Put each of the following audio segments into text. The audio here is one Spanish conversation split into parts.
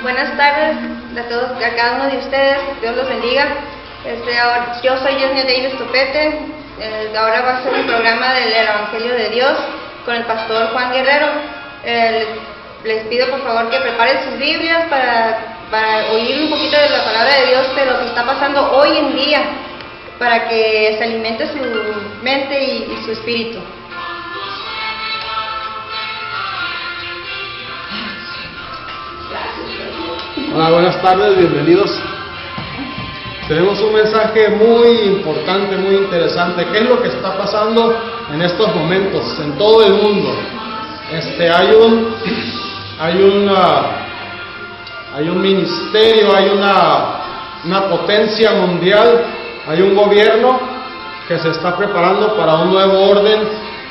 Buenas tardes a cada uno de ustedes, Dios los bendiga. Yo soy Yesenia Davis Topete. Ahora va a ser un programa del Evangelio de Dios con el pastor Juan Guerrero. Les pido por favor que preparen sus Biblias para oír un poquito de la palabra de Dios, de lo que está pasando hoy en día, para que se alimente su mente y su espíritu. Hola, buenas tardes, bienvenidos. Tenemos un mensaje muy importante, muy interesante. ¿Qué es lo que está pasando en estos momentos en todo el mundo? Hay un ministerio, hay una potencia mundial, hay un gobierno que se está preparando para un nuevo orden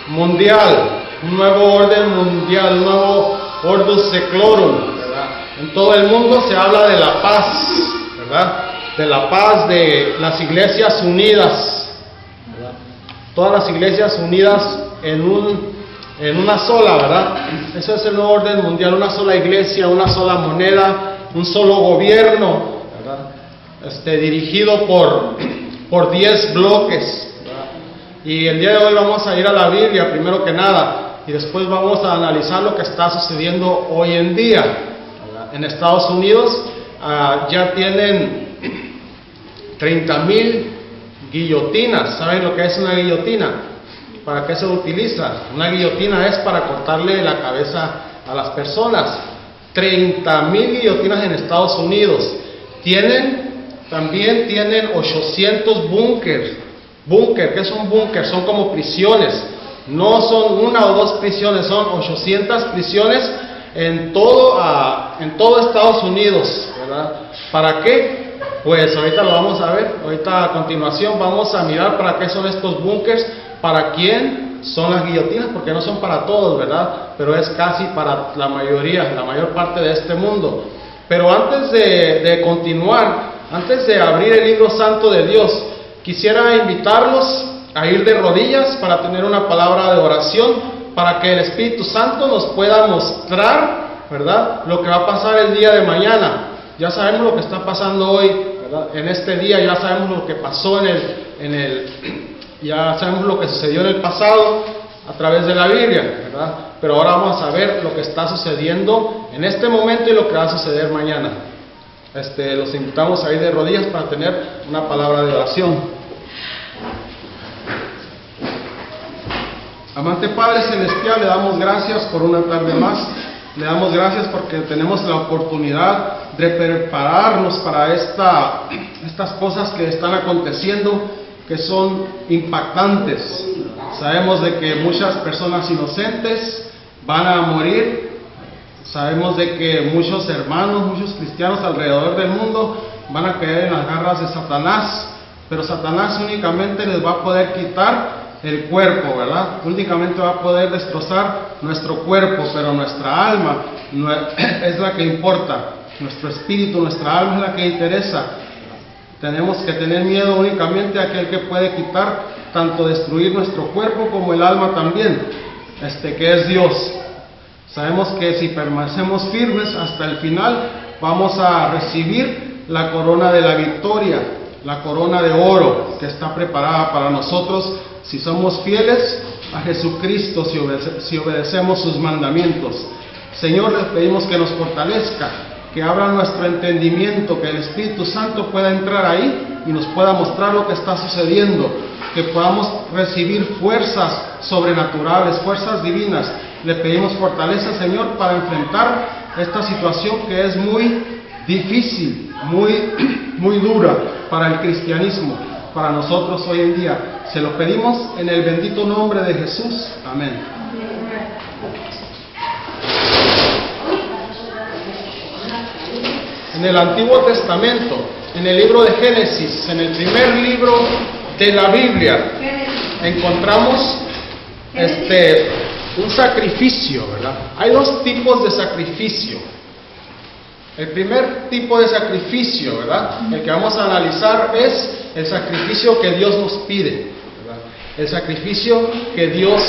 mundial, un nuevo Ordus Seclorum. En todo el mundo se habla de la paz, ¿verdad? De la paz, de las iglesias unidas, ¿verdad? Todas las iglesias unidas en una sola, ¿verdad? Eso es el nuevo orden mundial, una sola iglesia, una sola moneda, un solo gobierno, ¿verdad? Dirigido por 10 bloques, ¿verdad? Y el día de hoy vamos a ir a la Biblia primero que nada, y después vamos a analizar lo que está sucediendo hoy en día. En Estados Unidos ya tienen 30,000 guillotinas. ¿Saben lo que es una guillotina? ¿Para qué se utiliza? Una guillotina es para cortarle la cabeza a las personas. 30,000 guillotinas en Estados Unidos. También tienen 800 búnkers. ¿Qué es un búnker? Son como prisiones. No son una o dos prisiones, son 800 prisiones en todo Estados Unidos, ¿verdad? ¿Para qué? Pues ahorita lo vamos a ver. Ahorita a continuación vamos a mirar para qué son estos búnkers, para quién son las guillotinas, porque no son para todos, ¿verdad? Pero es casi para la mayor parte de este mundo. Pero antes de continuar, antes de abrir el libro santo de Dios, quisiera invitarlos a ir de rodillas para tener una palabra de oración, para que el Espíritu Santo nos pueda mostrar, ¿verdad?, lo que va a pasar el día de mañana. Ya sabemos lo que está pasando hoy, ¿verdad? En este día ya sabemos lo que pasó ya sabemos lo que sucedió en el pasado a través de la Biblia, ¿verdad? Pero ahora vamos a ver lo que está sucediendo en este momento y lo que va a suceder mañana. Los invitamos a ir de rodillas para tener una palabra de oración. Amante Padre Celestial, le damos gracias por una tarde más. Le damos gracias porque tenemos la oportunidad de prepararnos para estas cosas que están aconteciendo, que son impactantes. Sabemos de que muchas personas inocentes van a morir. Sabemos de que muchos hermanos, muchos cristianos alrededor del mundo van a caer en las garras de Satanás. Pero Satanás únicamente les va a poder quitar el cuerpo, ¿verdad? Únicamente va a poder destrozar nuestro cuerpo, pero nuestra alma es la que importa. Nuestro espíritu, nuestra alma es la que interesa. Tenemos que tener miedo únicamente a aquel que puede quitar, tanto destruir nuestro cuerpo como el alma también, que es Dios. Sabemos que si permanecemos firmes hasta el final, vamos a recibir la corona de la victoria, la corona de oro que está preparada para nosotros si somos fieles a Jesucristo, si obedecemos sus mandamientos. Señor, les pedimos que nos fortalezca, que abra nuestro entendimiento, que el Espíritu Santo pueda entrar ahí y nos pueda mostrar lo que está sucediendo, que podamos recibir fuerzas sobrenaturales, fuerzas divinas. Le pedimos fortaleza, Señor, para enfrentar esta situación que es muy difícil, muy dura para el cristianismo, para nosotros hoy en día. Se lo pedimos en el bendito nombre de Jesús. Amén. En el Antiguo Testamento, en el libro de Génesis, en el primer libro de la Biblia, encontramos un sacrificio, ¿verdad? Hay dos tipos de sacrificio. El primer tipo de sacrificio, ¿verdad?, el que vamos a analizar es el sacrificio que Dios nos pide, ¿verdad? El sacrificio que Dios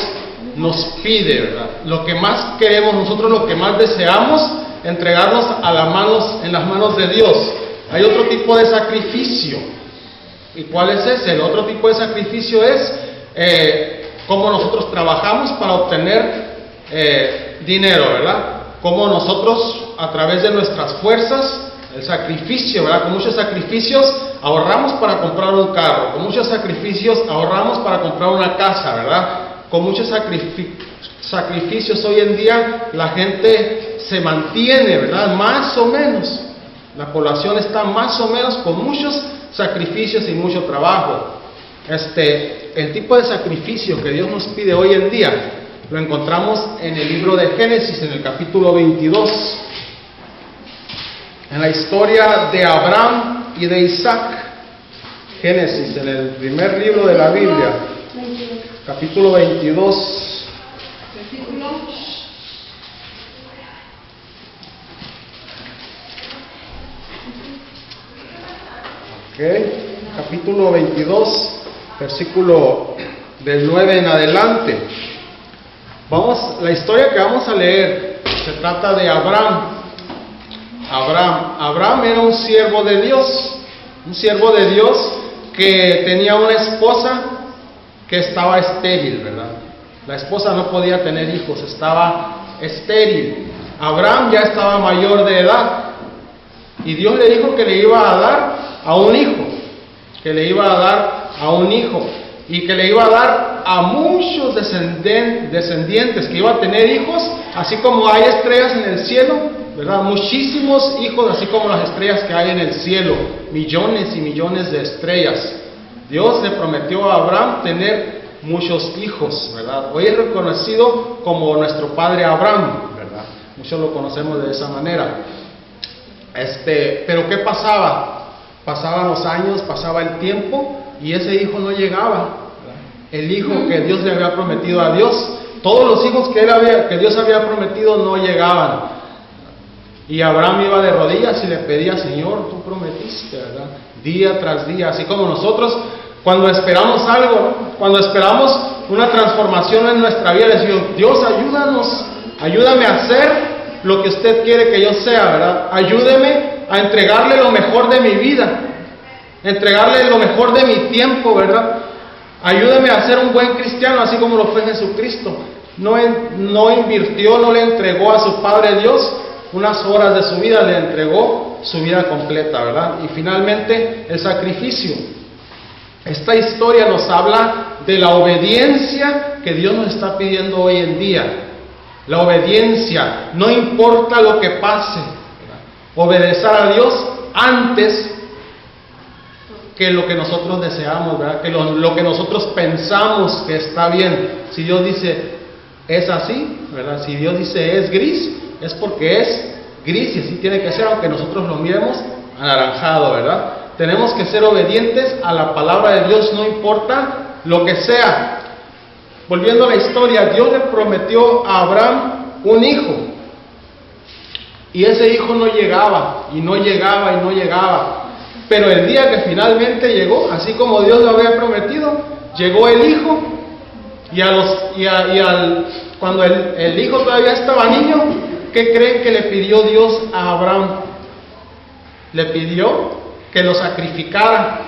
nos pide, ¿verdad? Lo que más queremos nosotros, lo que más deseamos entregarnos en las manos de Dios. Hay otro tipo de sacrificio. ¿Y cuál es ese? El otro tipo de sacrificio es cómo nosotros trabajamos para obtener dinero, ¿verdad? Cómo nosotros, a través de nuestras fuerzas, el sacrificio, ¿verdad? Con muchos sacrificios ahorramos para comprar un carro, con muchos sacrificios ahorramos para comprar una casa, ¿verdad? Con muchos sacrificios hoy en día la gente se mantiene, ¿verdad? Más o menos, la población está más o menos con muchos sacrificios y mucho trabajo. El tipo de sacrificio que Dios nos pide hoy en día lo encontramos en el libro de Génesis, en el capítulo 22, en la historia de Abraham y de Isaac. Génesis, en el primer libro de la Biblia, capítulo 22. Capítulo 22, versículo del 9 en adelante. La historia que vamos a leer se trata de Abraham. Abraham era un siervo de Dios que tenía una esposa que estaba estéril, ¿verdad? La esposa no podía tener hijos, estaba estéril. Abraham ya estaba mayor de edad y Dios le dijo que le iba a dar a un hijo, y que le iba a dar a muchos descendientes, que iba a tener hijos, así como hay estrellas en el cielo, ¿verdad? Muchísimos hijos, así como las estrellas que hay en el cielo, millones y millones de estrellas. Dios le prometió a Abraham tener muchos hijos, ¿verdad? Hoy es reconocido como nuestro padre Abraham, ¿verdad? Muchos lo conocemos de esa manera. Pero ¿qué pasaba? Pasaban los años, pasaba el tiempo y ese hijo no llegaba, ¿verdad? El hijo que Dios le había prometido a Dios, todos los hijos que Dios había prometido no llegaban. Y Abraham iba de rodillas y le pedía: Señor, tú prometiste, ¿verdad? Día tras día, así como nosotros cuando esperamos algo, ¿no? Cuando esperamos una transformación en nuestra vida, decimos: Dios, ayúdame a hacer lo que usted quiere que yo sea, ¿verdad? Ayúdeme a entregarle lo mejor de mi vida, entregarle lo mejor de mi tiempo, ¿verdad? Ayúdame a ser un buen cristiano, así como lo fue Jesucristo. No invirtió, no le entregó a su Padre Dios unas horas de su vida, le entregó su vida completa, ¿verdad? Y finalmente el sacrificio. Esta historia nos habla de la obediencia que Dios nos está pidiendo hoy en día. La obediencia, no importa lo que pase, ¿verdad? Obedecer a Dios antes que lo que nosotros deseamos, ¿verdad? Que lo que nosotros pensamos que está bien. Si Dios dice es así, ¿verdad? Si Dios dice es gris, es porque es gris y así tiene que ser, aunque nosotros lo miremos anaranjado, ¿verdad? Tenemos que ser obedientes a la palabra de Dios, no importa lo que sea. Volviendo a la historia, Dios le prometió a Abraham un hijo. Y ese hijo no llegaba, y no llegaba. Pero el día que finalmente llegó, así como Dios lo había prometido, llegó el hijo. Cuando el hijo todavía estaba niño, ¿qué creen que le pidió Dios a Abraham? Le pidió que lo sacrificara.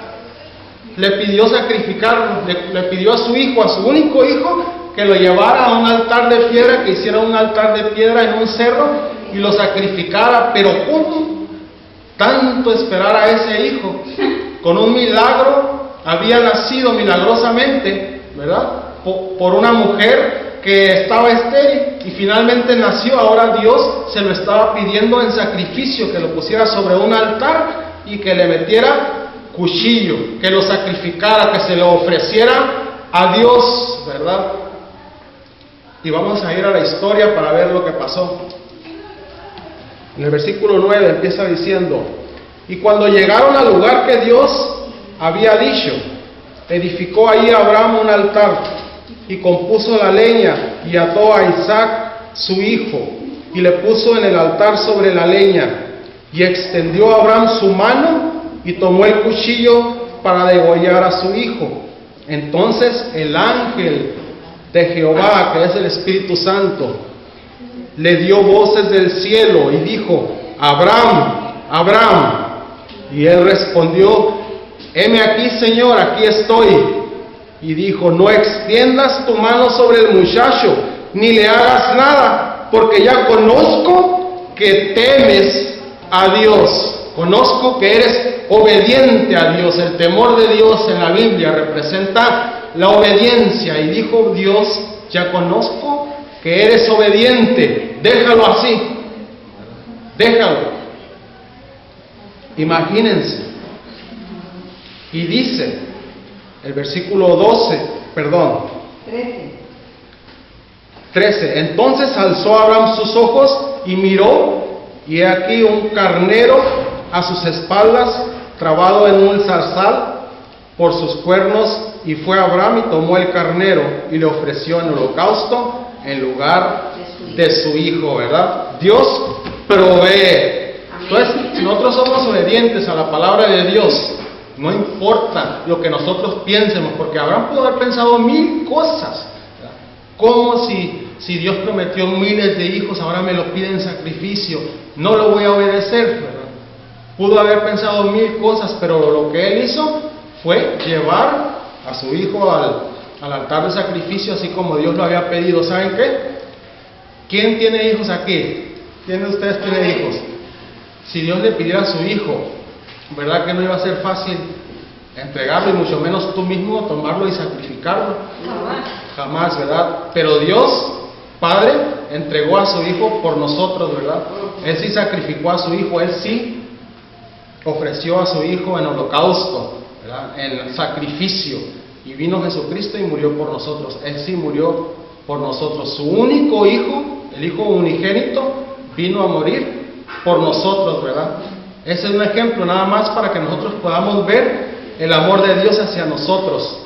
Le pidió sacrificarlo, le pidió a su hijo, a su único hijo, que lo llevara a un altar de piedra, que hiciera un altar de piedra en un cerro y lo sacrificara. Pero ¿cómo tanto esperar a ese hijo? Con un milagro, había nacido milagrosamente, ¿verdad? Por una mujer que estaba estéril y finalmente nació. Ahora Dios se lo estaba pidiendo en sacrificio, que lo pusiera sobre un altar y que le metiera cuchillo, que lo sacrificara, que se lo ofreciera a Dios, ¿verdad? Y vamos a ir a la historia para ver lo que pasó. En el versículo 9 empieza diciendo: y cuando llegaron al lugar que Dios había dicho, edificó allí Abraham un altar y compuso la leña y ató a Isaac su hijo y le puso en el altar sobre la leña, y extendió a Abraham su mano y tomó el cuchillo para degollar a su hijo. Entonces el ángel de Jehová, que es el Espíritu Santo, le dio voces del cielo y dijo: Abraham, Abraham. Y él respondió: heme aquí, Señor, aquí estoy. Y dijo: no extiendas tu mano sobre el muchacho, ni le hagas nada, porque ya conozco que temes a Dios. Conozco que eres obediente a Dios. El temor de Dios en la Biblia representa la obediencia. Y dijo Dios: ya conozco que eres obediente. Déjalo así. Déjalo. Imagínense. Y dice el versículo 13. Entonces alzó Abraham sus ojos y miró, y he aquí un carnero a sus espaldas, trabado en un zarzal por sus cuernos, y fue Abraham y tomó el carnero y le ofreció en holocausto en lugar de su hijo, ¿verdad? Dios provee. Entonces, si nosotros somos obedientes a la palabra de Dios, no importa lo que nosotros piensemos, porque Abraham pudo haber pensado 1000 cosas, ¿verdad? Como si Dios prometió miles de hijos, ahora me lo pide en sacrificio, no lo voy a obedecer, ¿verdad? Pudo haber pensado 1000 cosas, pero lo que él hizo fue llevar a su hijo al altar de sacrificio, así como Dios lo había pedido. ¿Saben qué? ¿Quién tiene hijos aquí? ¿Quién de ustedes tiene hijos? Si Dios le pidiera a su hijo, ¿verdad que no iba a ser fácil entregarlo, y mucho menos tú mismo tomarlo y sacrificarlo? Jamás, ¿verdad? Pero Dios, Padre, entregó a su hijo por nosotros, ¿verdad? Él sí sacrificó a su hijo, él sí ofreció a su hijo en holocausto, ¿verdad? En sacrificio. Y vino Jesucristo y murió por nosotros. Él sí murió por nosotros. Su único hijo, el hijo unigénito, vino a morir por nosotros, ¿verdad? Ese es un ejemplo nada más para que nosotros podamos ver el amor de Dios hacia nosotros.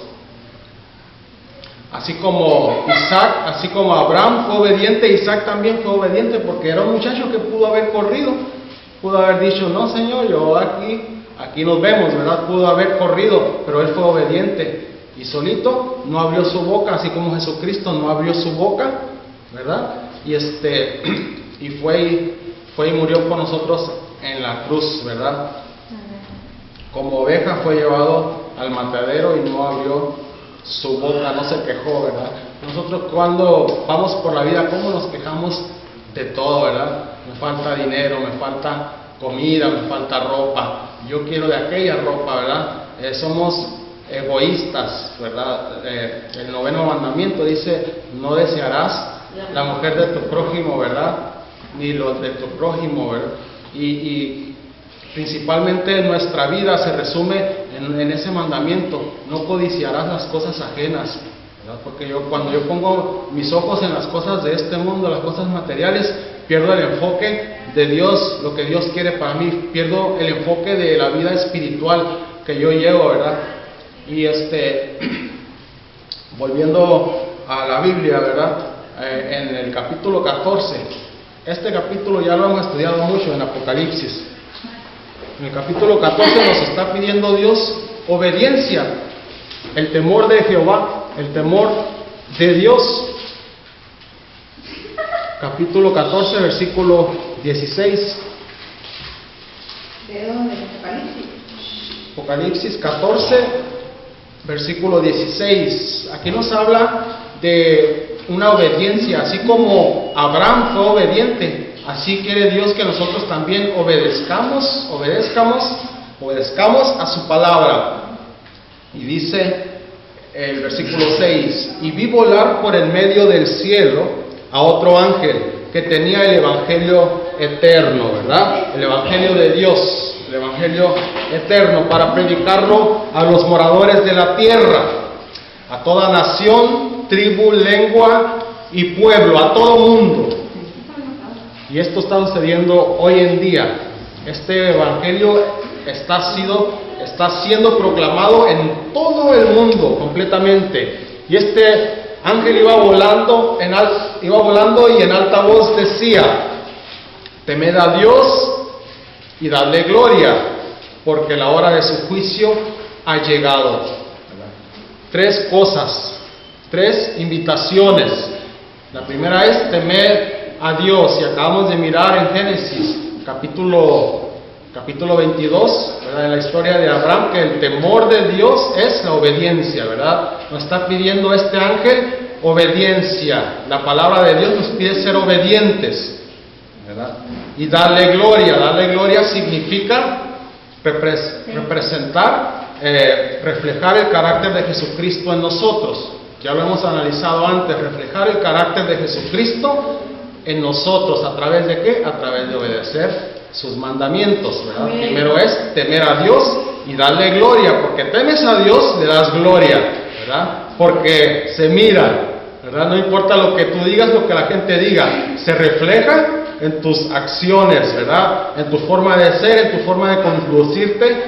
Así como Isaac, así como Abraham fue obediente, Isaac también fue obediente, porque era un muchacho que pudo haber corrido, pudo haber dicho: no, Señor, yo aquí nos vemos, ¿verdad? Pudo haber corrido, pero él fue obediente y solito no abrió su boca, así como Jesucristo no abrió su boca, ¿verdad? Y fue y murió por nosotros en la cruz, ¿verdad? Como oveja fue llevado al matadero y no abrió su boca, no se quejó, ¿verdad? Nosotros cuando vamos por la vida, ¿cómo nos quejamos de todo, verdad? Me falta dinero, me falta comida, me falta ropa, yo quiero de aquella ropa, ¿verdad? Somos egoístas, ¿verdad? El 9º mandamiento dice: no desearás la mujer de tu prójimo, ¿verdad? Ni los de tu prójimo, ¿verdad? Y principalmente nuestra vida se resume en ese mandamiento: no codiciarás las cosas ajenas, ¿verdad? Porque cuando yo pongo mis ojos en las cosas de este mundo, las cosas materiales, pierdo el enfoque de Dios, lo que Dios quiere para mí, pierdo el enfoque de la vida espiritual que yo llevo, ¿verdad? Y volviendo a la Biblia, ¿verdad? En el capítulo 14, este capítulo ya lo hemos estudiado mucho en Apocalipsis. En el capítulo 14 nos está pidiendo Dios obediencia, el temor de Jehová, el temor de Dios. Capítulo 14, versículo 16. ¿De dónde? Apocalipsis. Apocalipsis 14, versículo 16. Aquí nos habla de una obediencia, así como Abraham fue obediente, así quiere Dios que nosotros también obedezcamos a su palabra. Y dice el versículo 6: y vi volar por el medio del cielo a otro ángel que tenía el evangelio eterno, ¿verdad? El evangelio de Dios, el evangelio eterno, para predicarlo a los moradores de la tierra, a toda nación, tribu, lengua y pueblo, a todo mundo. Y esto está sucediendo hoy en día. Este evangelio está siendo proclamado en todo el mundo completamente. Y este ángel iba volando y en alta voz decía: temed a Dios y dadle gloria, porque la hora de su juicio ha llegado. 3 cosas, 3 invitaciones. La primera es temer a Dios, y acabamos de mirar en Génesis, capítulo 22, ¿verdad? En la historia de Abraham, que el temor de Dios es la obediencia, ¿verdad? Nos está pidiendo este ángel obediencia. La palabra de Dios nos pide ser obedientes, ¿verdad? Y darle gloria. Darle gloria significa representar, reflejar el carácter de Jesucristo en nosotros. Ya lo hemos analizado antes, reflejar el carácter de Jesucristo en nosotros. ¿A través de qué? A través de obedecer sus mandamientos, ¿verdad? Amén. Primero es temer a Dios y darle gloria, porque temes a Dios, le das gloria, ¿verdad? Porque se mira, ¿verdad? No importa lo que tú digas, lo que la gente diga, se refleja en tus acciones, ¿verdad? En tu forma de ser, en tu forma de conducirte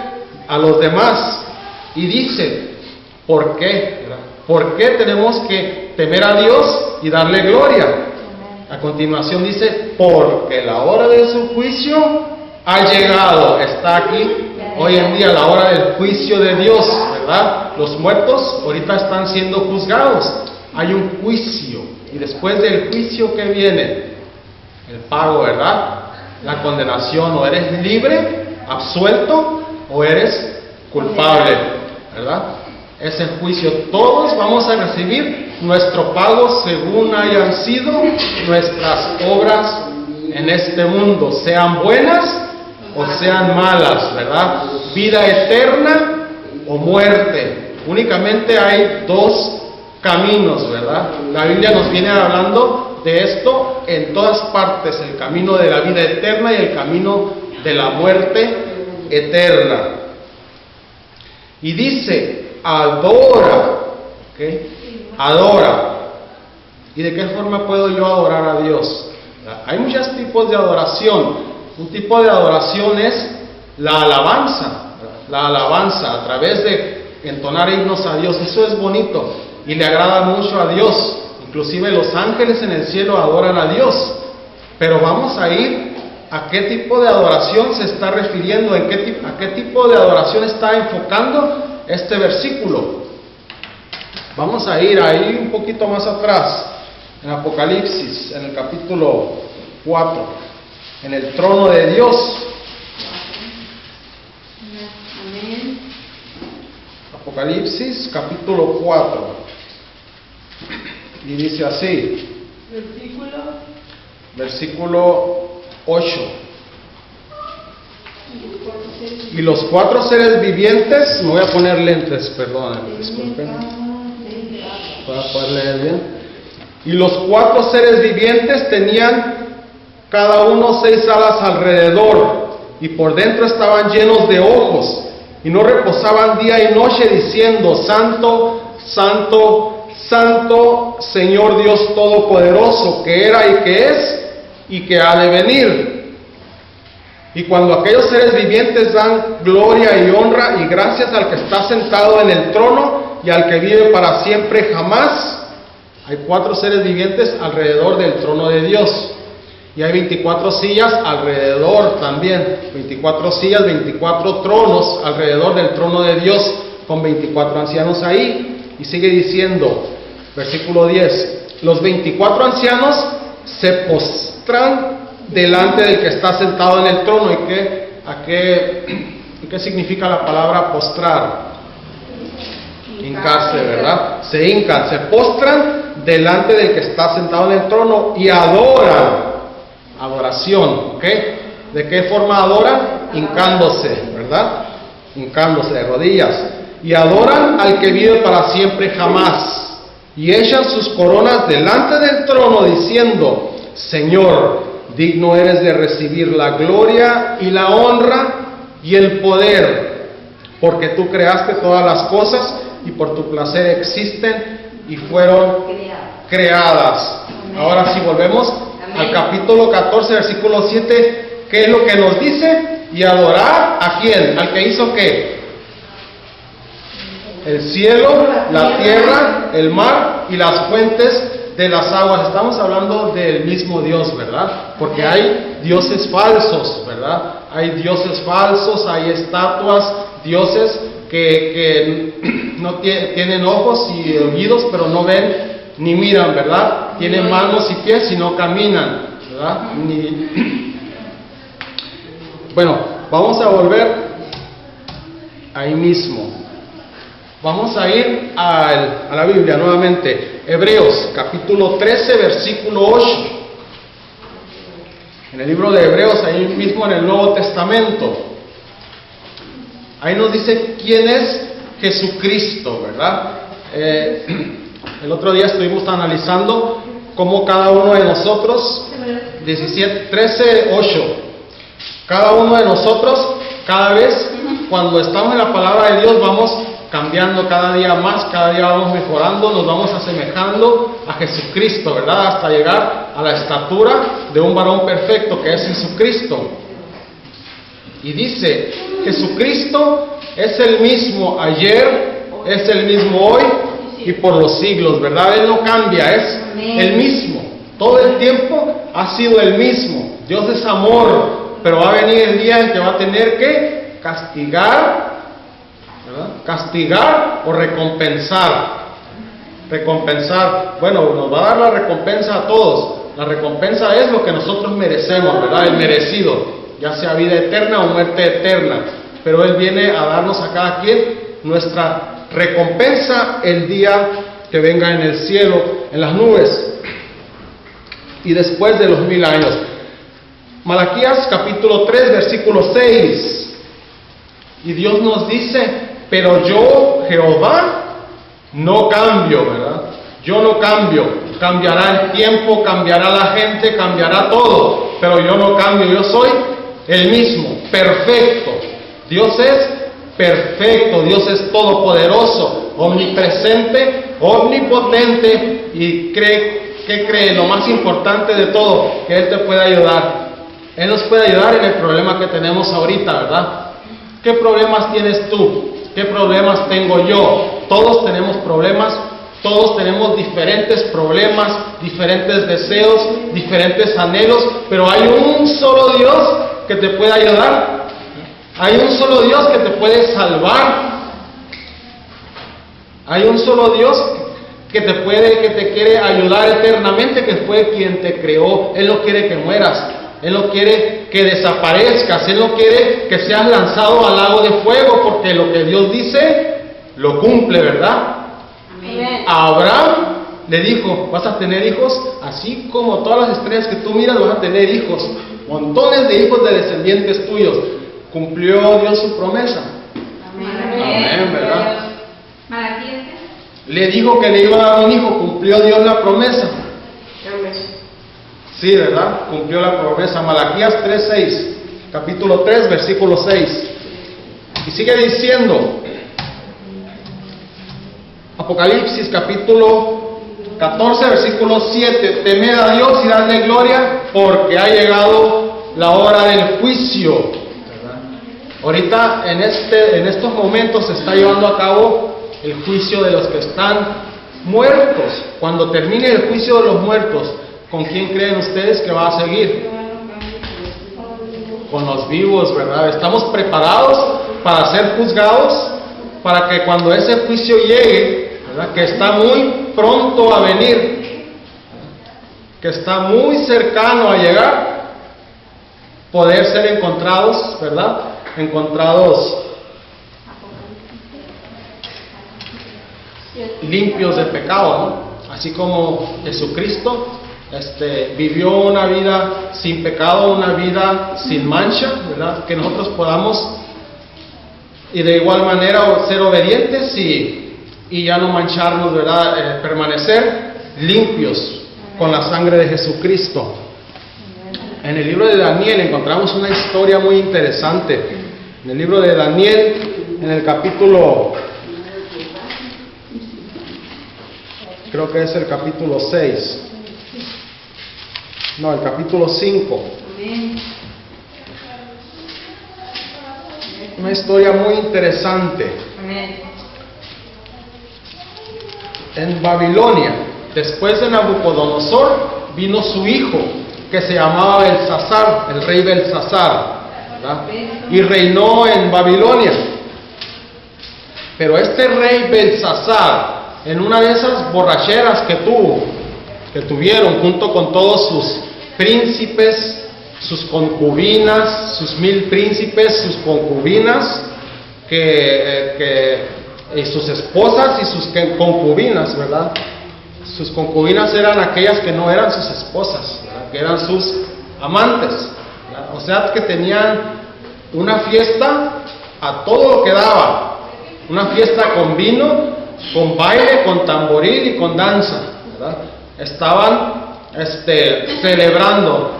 a los demás. Y dice, ¿por qué? ¿verdad? ¿Por qué tenemos que temer a Dios y darle gloria? A continuación dice, porque la hora de su juicio ha llegado. Está aquí hoy en día la hora del juicio de Dios, ¿verdad? Los muertos ahorita están siendo juzgados. Hay un juicio. Y después del juicio, ¿qué viene? El pago, ¿verdad? La condenación. O eres libre, absuelto, o eres culpable, ¿verdad? Es el juicio. Todos vamos a recibir nuestro pago según hayan sido nuestras obras en este mundo, sean buenas o sean malas, ¿verdad? Vida eterna o muerte. Únicamente hay dos caminos, ¿verdad? La Biblia nos viene hablando de esto en todas partes, el camino de la vida eterna y el camino de la muerte eterna. Y dice, adora, ¿ok? Adora. ¿Y de qué forma puedo yo adorar a Dios? Hay muchos tipos de adoración. Un tipo de adoración es la alabanza. La alabanza a través de entonar himnos a Dios. Eso es bonito y le agrada mucho a Dios. Inclusive los ángeles en el cielo adoran a Dios. Pero vamos a ir a qué tipo de adoración se está refiriendo, a qué tipo de adoración está enfocando este versículo. Vamos a ir ahí un poquito más atrás, en Apocalipsis, en el capítulo 4, en el trono de Dios. Apocalipsis, capítulo 4. Y dice así, versículo 8. Y los cuatro seres vivientes, me voy a poner lentes, perdón, disculpen, para poder leer bien. Y los cuatro seres vivientes tenían cada uno 6 alas alrededor, y por dentro estaban llenos de ojos, y no reposaban día y noche, diciendo, Santo, Santo, Santo, Señor Dios Todopoderoso, que era y que es y que ha de venir. Y cuando aquellos seres vivientes dan gloria y honra y gracias al que está sentado en el trono y al que vive para siempre jamás, hay 4 seres vivientes alrededor del trono de Dios. Y hay 24 sillas alrededor también. 24 sillas, 24 tronos alrededor del trono de Dios, con 24 ancianos ahí. Y sigue diciendo, versículo 10, los 24 ancianos se postran delante del que está sentado en el trono. ¿Y qué significa la palabra postrar? Hincarse, ¿verdad? Se hincan, se postran delante del que está sentado en el trono y adoran. Adoración, ¿ok? ¿De qué forma adoran? Hincándose, ¿verdad? Hincándose de rodillas. Y adoran al que vive para siempre jamás. Y echan sus coronas delante del trono diciendo, Señor, digno eres de recibir la gloria y la honra y el poder, porque tú creaste todas las cosas y por tu placer existen y fueron creadas. Ahora sí volvemos al capítulo 14, versículo 7, ¿qué es lo que nos dice? Y adorar ¿a quién? ¿Al que hizo qué? El cielo, la tierra, el mar y las fuentes de las aguas. Estamos hablando del mismo Dios, ¿verdad? Porque hay dioses falsos, ¿verdad? Hay dioses falsos, hay estatuas, dioses que no tienen ojos y oídos, pero no ven ni miran, ¿verdad? Tienen manos y pies y no caminan, ¿verdad? Bueno, vamos a volver ahí mismo. Vamos a ir a la Biblia nuevamente. Hebreos, capítulo 13, versículo 8. En el libro de Hebreos, ahí mismo en el Nuevo Testamento. Ahí nos dice quién es Jesucristo, ¿verdad? El otro día estuvimos analizando cómo cada uno de nosotros, 13:8, cada uno de nosotros, cada vez cuando estamos en la palabra de Dios, vamos cambiando cada día más, cada día vamos mejorando, nos vamos asemejando a Jesucristo, ¿verdad? Hasta llegar a la estatura de un varón perfecto que es Jesucristo. Y dice, Jesucristo es el mismo ayer, es el mismo hoy y por los siglos, ¿verdad? Él no cambia, es el mismo. Todo el tiempo ha sido el mismo. Dios es amor, pero va a venir el día en que va a tener que castigar, ¿verdad? Castigar o recompensar. Recompensar, bueno, nos va a dar la recompensa a todos. La recompensa es lo que nosotros merecemos, ¿verdad? El merecido, ya sea vida eterna o muerte eterna. Pero Él viene a darnos a cada quien nuestra recompensa el día que venga en el cielo, en las nubes, y después de los 1000 años. Malaquías capítulo 3, versículo 6. Y Dios nos dice, pero yo, Jehová, no cambio, ¿verdad? Yo no cambio. Cambiará el tiempo, cambiará la gente, cambiará todo, pero yo no cambio. Yo soy el mismo, perfecto. Dios es perfecto, Dios es todopoderoso, omnipresente, omnipotente, y ¿qué cree? Lo más importante de todo, que Él te puede ayudar. Él nos puede ayudar en el problema que tenemos ahorita, ¿verdad? ¿Qué problemas tienes tú? ¿Qué problemas tengo yo? Todos tenemos problemas, todos tenemos diferentes problemas, diferentes deseos, diferentes anhelos, pero hay un solo Dios que te puede ayudar. Hay un solo Dios que te puede salvar. Hay un solo Dios que te quiere ayudar eternamente, que fue quien te creó. Él no quiere que mueras, Él no quiere que desaparezcas, Él no quiere que seas lanzado al lago de fuego, porque lo que Dios dice lo cumple, ¿verdad? Amén. A Abraham le dijo, vas a tener hijos, así como todas las estrellas que tú miras, vas a tener hijos, montones de hijos de descendientes tuyos. Cumplió Dios su promesa. Amén. Amén, ¿verdad? Le dijo que le iba a dar un hijo, cumplió Dios la promesa. Sí, ¿verdad? Cumplió la promesa. Malaquías 3:6, capítulo 3, versículo 6. Y sigue diciendo, Apocalipsis capítulo 14, versículo 7, temed a Dios y dadle gloria, porque ha llegado la hora del juicio. ¿Verdad? Ahorita en estos momentos se está llevando a cabo el juicio de los que están muertos. Cuando termine el juicio de los muertos, ¿con quién creen ustedes que va a seguir? Con los vivos, ¿verdad? Estamos preparados para ser juzgados, para que cuando ese juicio llegue, ¿verdad? Que está muy pronto a venir, que está muy cercano a llegar, poder ser encontrados, ¿verdad? Encontrados limpios de pecado, ¿no? Así como Jesucristo vivió una vida sin pecado, una vida sin mancha, ¿verdad? Que nosotros podamos, y de igual manera, ser obedientes y ya no mancharnos, ¿verdad? Permanecer limpios con la sangre de Jesucristo. En el libro de Daniel encontramos una historia muy interesante. En el libro de Daniel, en el capítulo, creo que es el capítulo 6. No, el capítulo 5. Una historia muy interesante. En Babilonia, después de Nabucodonosor, vino su hijo, que se llamaba Belsasar, el rey Belsasar, ¿verdad? Y reinó en Babilonia. Pero este rey Belsasar, en una de esas borracheras que tuvieron junto con todos príncipes, sus concubinas, sus 1000 príncipes, sus concubinas, y sus esposas y sus concubinas, ¿verdad? Sus concubinas eran aquellas que no eran sus esposas, ¿verdad? Que eran sus amantes, ¿verdad? O sea que tenían una fiesta a todo lo que daba, una fiesta con vino, con baile, con tamboril y con danza, ¿verdad? Estaban celebrando.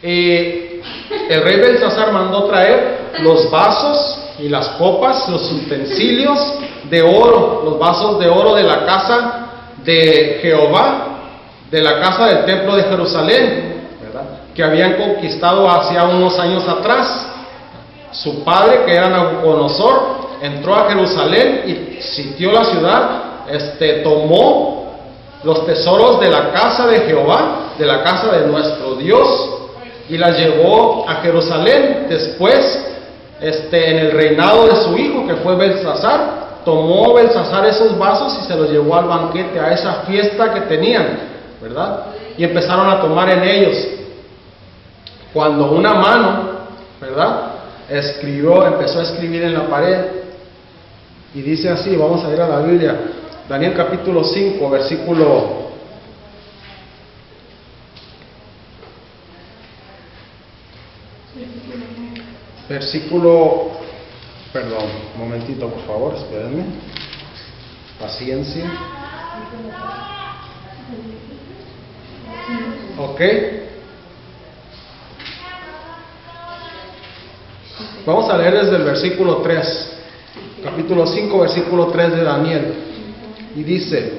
Y el rey Belsasar mandó traer los vasos y las copas, los utensilios de oro, los vasos de oro de la casa de Jehová, de la casa del templo de Jerusalén, ¿verdad? Que habían conquistado hacía unos años atrás. Su padre, que era Nabucodonosor, entró a Jerusalén y sitió la ciudad, tomó los tesoros de la casa de Jehová, de la casa de nuestro Dios, y las llevó a Jerusalén. Después, en el reinado de su hijo, que fue Belsasar, tomó Belsasar esos vasos y se los llevó al banquete, a esa fiesta que tenían, ¿verdad? Y empezaron a tomar en ellos. Cuando una mano, ¿verdad?, empezó a escribir en la pared, y dice así, vamos a ir a la Biblia, Daniel capítulo 5, perdón, un momentito por favor, espérenme, paciencia. Ok. Vamos a leer desde el versículo 3, capítulo 5, versículo 3 de Daniel. Y dice: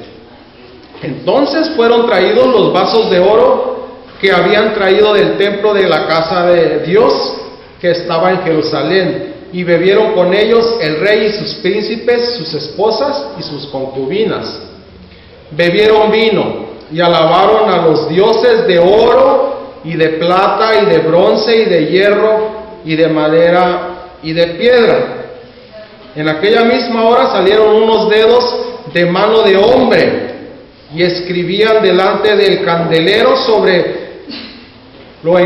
entonces fueron traídos los vasos de oro que habían traído del templo de la casa de Dios que estaba en Jerusalén, y bebieron con ellos el rey y sus príncipes, sus esposas y sus concubinas. Bebieron vino y alabaron a los dioses de oro y de plata y de bronce y de hierro y de madera y de piedra. En aquella misma hora salieron unos dedos de mano de hombre y escribían delante del candelero sobre lo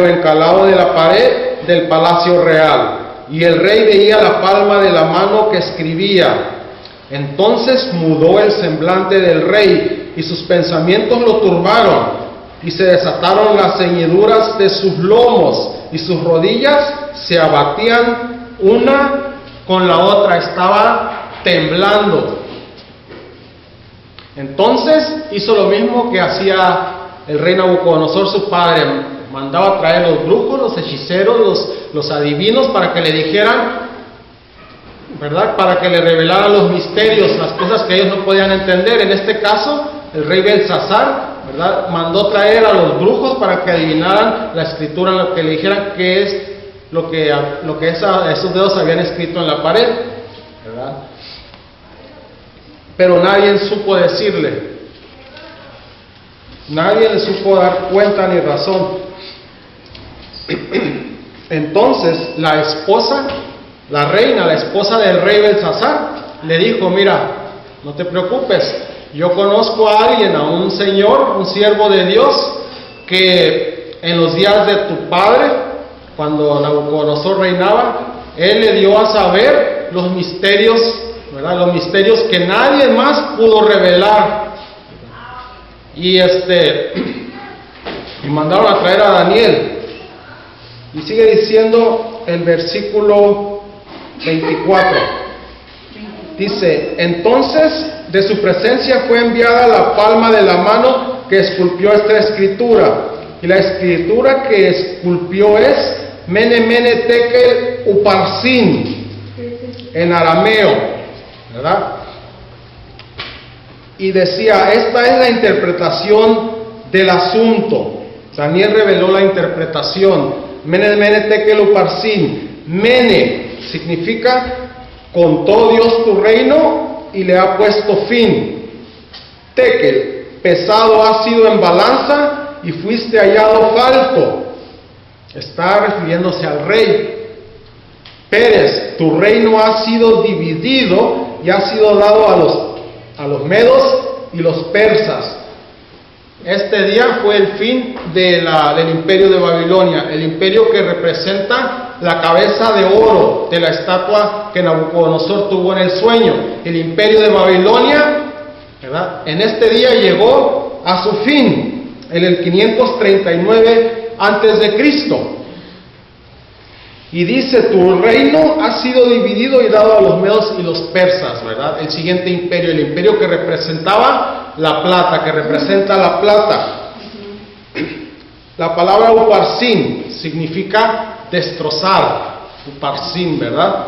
encalado de la pared del palacio real. Y el rey veía la palma de la mano que escribía. Entonces mudó el semblante del rey y sus pensamientos lo turbaron, y se desataron las ceñiduras de sus lomos, y sus rodillas se abatían una con la otra, estaba temblando. Entonces hizo lo mismo que hacía el rey Nabucodonosor su padre, mandaba traer los brujos, los hechiceros, los adivinos, para que le dijeran, ¿verdad?, para que le revelaran los misterios, las cosas que ellos no podían entender. En este caso, el rey Belsasar, ¿verdad?, mandó traer a los brujos para que adivinaran la escritura, lo que le dijeran qué es lo que esos dedos habían escrito en la pared, ¿verdad? Pero nadie supo decirle, nadie le supo dar cuenta ni razón. Entonces la esposa, la reina, la esposa del rey Belsasar, le dijo: mira, no te preocupes, yo conozco a alguien, a un señor, un siervo de Dios, que en los días de tu padre, cuando Nabucodonosor reinaba, él le dio a saber los misterios, ¿verdad?, los misterios que nadie más pudo revelar. Y mandaron a traer a Daniel. Y sigue diciendo el versículo 24. Dice: entonces de su presencia fue enviada la palma de la mano que esculpió esta escritura. Y la escritura que esculpió es Mene Mene Tekel Uparsin, en arameo, ¿verdad? Y decía: esta es la interpretación del asunto. Daniel reveló la interpretación. Mene Mene Tekel Uparsin. Mene significa: contó Dios tu reino y le ha puesto fin. Tekel, pesado has sido en balanza y fuiste hallado falto. Está refiriéndose al rey. Pérez, tu reino ha sido dividido y ha sido dado a los medos y los persas. Este día fue el fin del imperio de Babilonia, el imperio que representa la cabeza de oro de la estatua que Nabucodonosor tuvo en el sueño. El imperio de Babilonia, ¿verdad?, en este día llegó a su fin, en el 539 antes de Cristo. Y dice, tu reino ha sido dividido y dado a los medos y los persas, ¿verdad? El siguiente imperio, el imperio que representaba la plata, que representa la plata. La palabra uparsin significa destrozar, uparsin, ¿verdad?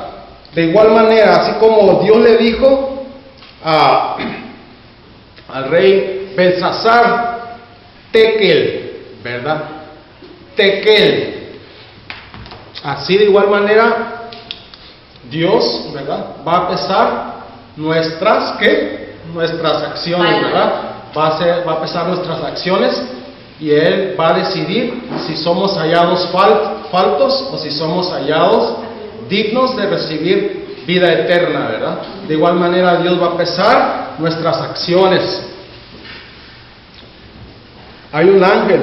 De igual manera, así como Dios le dijo al rey Belsasar, Tekel, ¿verdad? Tekel. Así de igual manera, Dios, ¿verdad?, va a pesar nuestras acciones, ¿verdad? Va a pesar nuestras acciones y Él va a decidir si somos hallados faltos o si somos hallados dignos de recibir vida eterna, ¿verdad? De igual manera, Dios va a pesar nuestras acciones. Hay un ángel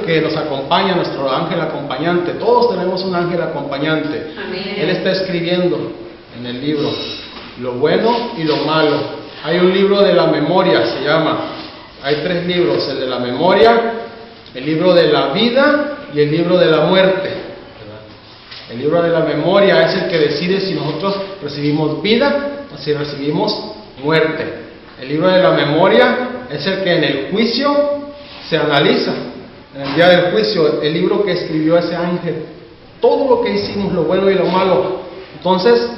que nos acompaña, nuestro ángel acompañante. Todos tenemos un ángel acompañante. Amén. Él está escribiendo en el libro lo bueno y lo malo. Hay un libro de la memoria, se llama. Hay 3 libros, el de la memoria, el libro de la vida y el libro de la muerte. El libro de la memoria es el que decide si nosotros recibimos vida o si recibimos muerte. El libro de la memoria es el que en el juicio se analiza, en el día del juicio, el libro que escribió ese ángel, todo lo que hicimos, lo bueno y lo malo. Entonces,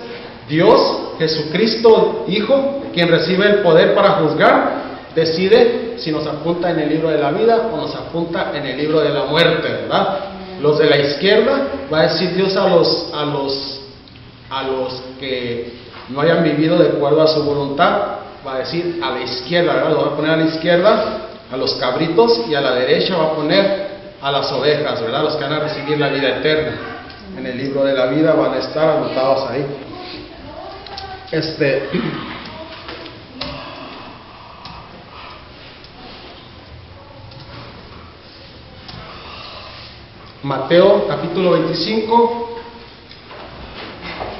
Dios, Jesucristo, Hijo, quien recibe el poder para juzgar, decide si nos apunta en el libro de la vida o nos apunta en el libro de la muerte, ¿verdad? Los de la izquierda, va a decir Dios a los que no hayan vivido de acuerdo a su voluntad, va a decir a la izquierda, ¿verdad? Lo va a poner a la izquierda, a los cabritos, y a la derecha va a poner a las ovejas, ¿verdad? Los que van a recibir la vida eterna. En el libro de la vida van a estar anotados ahí. Mateo capítulo 25,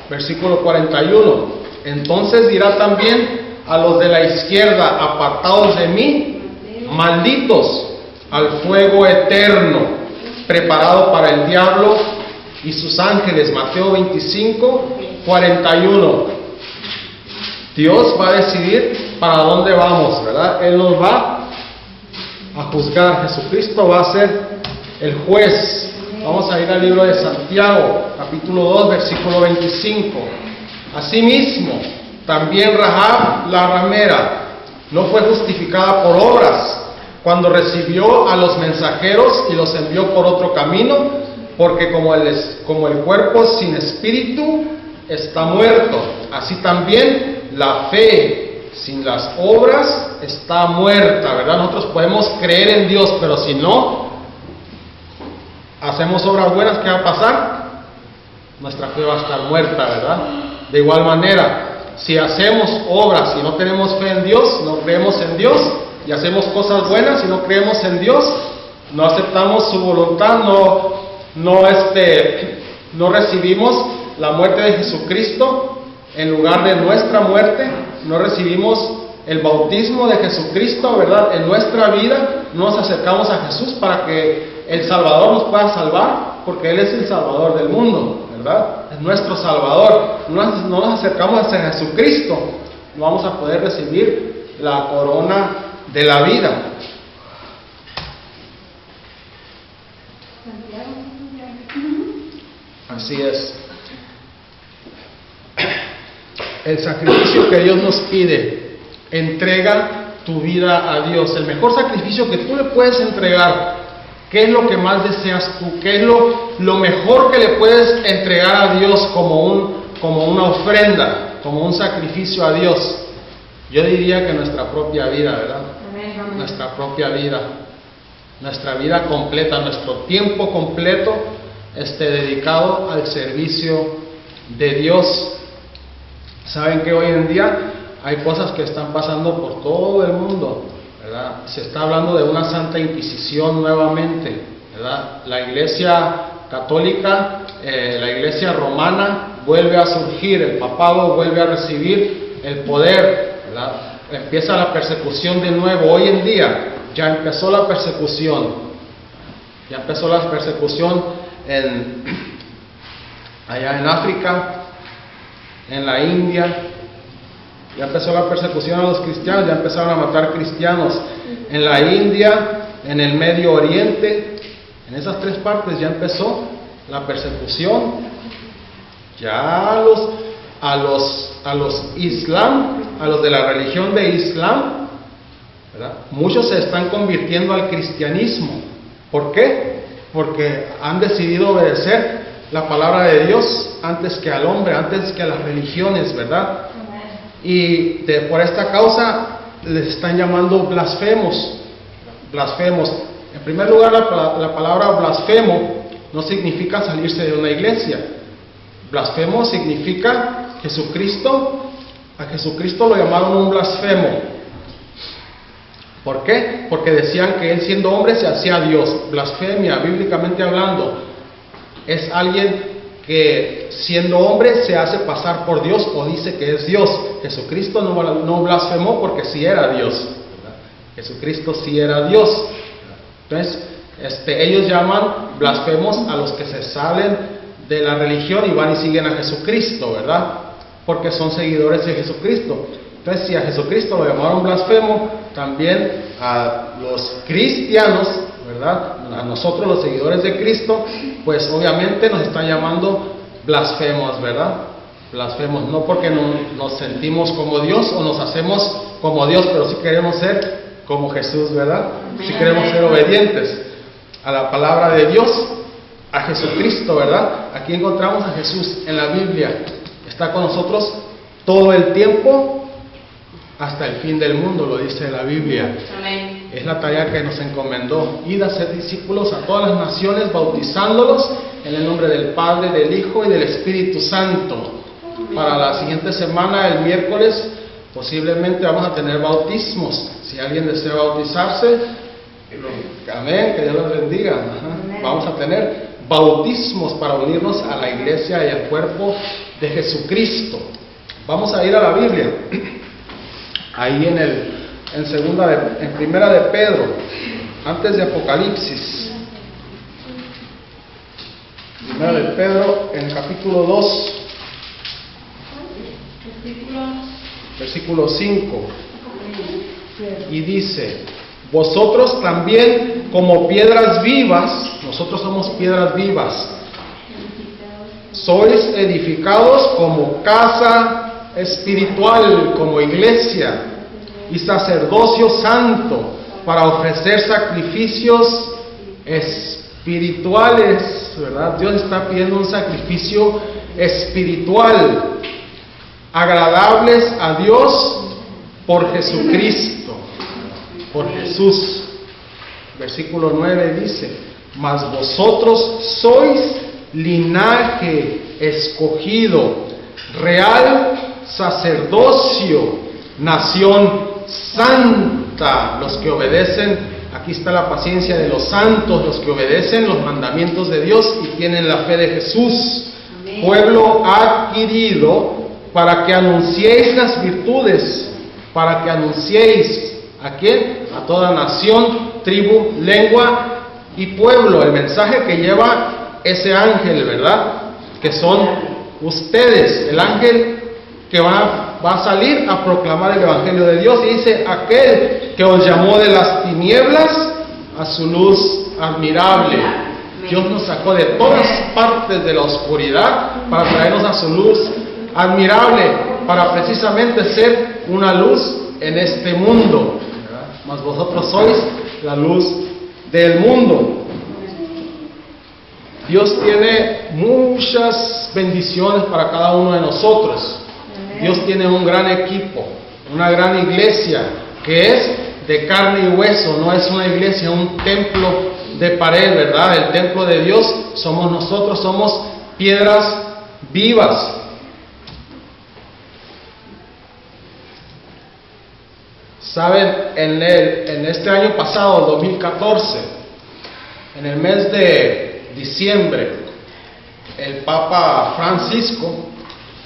versículo 41. Entonces dirá también a los de la izquierda, apartados de mí, malditos, al fuego eterno, preparado para el diablo y sus ángeles. Mateo 25, 41. Dios va a decidir para dónde vamos, ¿verdad? Él nos va a juzgar. Jesucristo va a ser el juez. Vamos a ir al libro de Santiago, capítulo 2, versículo 25. Asimismo, también Rahab la ramera no fue justificada por obras cuando recibió a los mensajeros y los envió por otro camino, porque como el cuerpo sin espíritu está muerto, así también la fe sin las obras está muerta, ¿verdad? Nosotros podemos creer en Dios, pero si no hacemos obras buenas, ¿qué va a pasar? Nuestra fe va a estar muerta, ¿verdad? De igual manera, si hacemos obras y no tenemos fe en Dios, no creemos en Dios, y hacemos cosas buenas y no creemos en Dios, no aceptamos su voluntad, no recibimos la muerte de Jesucristo en lugar de nuestra muerte, no recibimos el bautismo de Jesucristo, ¿verdad? En nuestra vida no nos acercamos a Jesús para que el Salvador nos pueda salvar, porque Él es el Salvador del mundo, ¿verdad? Es nuestro Salvador. No nos acercamos hacia Jesucristo, no vamos a poder recibir la corona de la vida. Así es. El sacrificio que Dios nos pide, entrega tu vida a Dios. El mejor sacrificio que tú le puedes entregar, ¿qué es lo que más deseas tú? ¿Qué es lo mejor que le puedes entregar a Dios como una ofrenda, como un sacrificio a Dios? Yo diría que nuestra propia vida, ¿verdad? Nuestra propia vida, nuestra vida completa, nuestro tiempo completo dedicado al servicio de Dios. Saben que hoy en día hay cosas que están pasando por todo el mundo, ¿verdad? Se está hablando de una santa inquisición nuevamente, ¿verdad? La iglesia católica, la iglesia romana vuelve a surgir, el papado vuelve a recibir el poder, ¿verdad? Empieza la persecución de nuevo. Hoy en día ya empezó la persecución, allá en África, en la India. Ya empezó la persecución a los cristianos, ya empezaron a matar cristianos en la India, en el Medio Oriente, en esas tres partes ya empezó la persecución. Ya a los Islam, a los de la religión de Islam, ¿verdad? Muchos se están convirtiendo al cristianismo. ¿Por qué? Porque han decidido obedecer la palabra de Dios antes que al hombre, antes que a las religiones, ¿verdad? Y por esta causa les están llamando blasfemos. En primer lugar, la palabra blasfemo no significa salirse de una iglesia. Blasfemo significa Jesucristo. A Jesucristo lo llamaron un blasfemo. ¿Por qué? Porque decían que él, siendo hombre, se hacía Dios. Blasfemia, bíblicamente hablando, es alguien que siendo hombre se hace pasar por Dios o dice que es Dios. Jesucristo no blasfemó porque sí era Dios, ¿verdad? Jesucristo sí era Dios. Entonces, ellos llaman blasfemos a los que se salen de la religión y van y siguen a Jesucristo, ¿verdad? Porque son seguidores de Jesucristo. Entonces, si a Jesucristo lo llamaron blasfemo, también a los cristianos, ¿verdad? A nosotros los seguidores de Cristo, pues obviamente nos están llamando blasfemos, ¿verdad? Blasfemos, no porque nos sentimos como Dios o nos hacemos como Dios, pero sí queremos ser como Jesús, ¿verdad? Sí queremos ser obedientes a la palabra de Dios, a Jesucristo, ¿verdad? Aquí encontramos a Jesús en la Biblia, está con nosotros todo el tiempo hasta el fin del mundo, lo dice la Biblia. Amén. Es la tarea que nos encomendó: id a ser discípulos a todas las naciones, bautizándolos en el nombre del Padre, del Hijo y del Espíritu Santo. Para la siguiente semana, el miércoles, posiblemente vamos a tener bautismos. Si alguien desea bautizarse, amén, que Dios los bendiga. Vamos a tener bautismos para unirnos a la iglesia y al cuerpo de Jesucristo. Vamos a ir a la Biblia. Ahí en Primera de Pedro, antes de Apocalipsis. Primera de Pedro, en el capítulo 2, versículo 5, y dice: vosotros también, como piedras vivas, nosotros somos piedras vivas, sois edificados como casa espiritual, como iglesia y sacerdocio santo, para ofrecer sacrificios espirituales, ¿verdad? Dios está pidiendo un sacrificio espiritual, agradables a Dios por Jesucristo, por Jesús. Versículo 9 dice: mas vosotros sois linaje escogido, real sacerdocio, nación santa, los que obedecen, aquí está la paciencia de los santos, los que obedecen los mandamientos de Dios y tienen la fe de Jesús. Amén. Pueblo adquirido, para que anunciéis las virtudes, para que anunciéis, ¿a quién? A toda nación, tribu, lengua y pueblo. El mensaje que lleva ese ángel, ¿verdad? Que son ustedes, el ángel que va a salir a proclamar el evangelio de Dios, y dice: aquel que os llamó de las tinieblas a su luz admirable. Dios nos sacó de todas partes de la oscuridad para traernos a su luz admirable, para precisamente ser una luz en este mundo, ¿verdad? Mas vosotros sois la luz del mundo. Dios tiene muchas bendiciones para cada uno de nosotros. Dios tiene un gran equipo, una gran iglesia que es de carne y hueso, no es una iglesia, un templo de pared, ¿verdad? El templo de Dios somos nosotros, somos piedras vivas. Saben, en este año pasado, 2014, en el mes de diciembre, el Papa Francisco